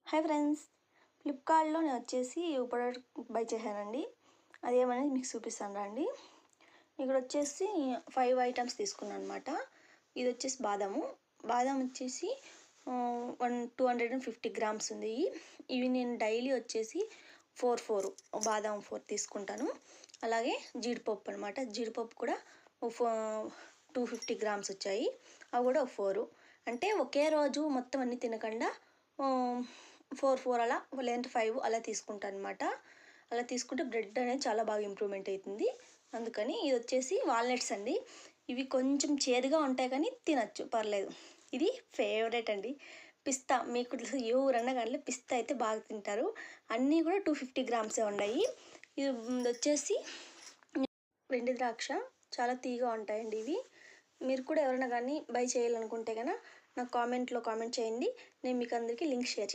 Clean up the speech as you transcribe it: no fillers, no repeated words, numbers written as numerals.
Hi friends, ఫ్లిప్కార్ట్లో నేను వచ్చేసి ఒక ప్రోడక్ట్ బై చేశానండి. అదేమనేది మీకు చూపిస్తాను రండి. ఇక్కడ వచ్చేసి 5 ఐటమ్స్ తీసుకున్నాను అనమాట. ఇది వచ్చేసి బాదం వచ్చేసి 250 గ్రామ్స్ ఉంది. ఇవి నేను డైలీ వచ్చేసి 4 బాదం 4 తీసుకుంటాను. అలాగే జీడిపప్పు అనమాట, జీడిపప్పు కూడా 250 గ్రామ్స్ వచ్చాయి. అవి కూడా 4. అంటే ఒకే రోజు మొత్తం అన్నీ తినకుండా 4 అలా లేదంటే 5 అలా తీసుకుంటాను అనమాట. అలా తీసుకుంటే బ్రెడ్ అనేది చాలా బాగా ఇంప్రూవ్మెంట్ అవుతుంది. అందుకని ఇది వచ్చేసి వాల్నట్స్ అండి. ఇవి కొంచెం చేదుగా ఉంటాయి కానీ తినచ్చు, పర్లేదు. ఇది ఫేవరెట్ అండి, పిస్తా. మీకు ఎవరన్నా కానీ పిస్తా అయితే బాగా తింటారు. అన్నీ కూడా 250 గ్రామ్సే ఉన్నాయి. ఇది వచ్చేసి వెండి ద్రాక్ష, చాలా తీగా ఉంటాయండి ఇవి. మీరు కూడా ఎవరైనా కానీ బై చేయాలనుకుంటే కనుక నాకు కామెంట్ చేయండి. నేను మీకు అందరికీ లింక్ షేర్ చేస్తాను.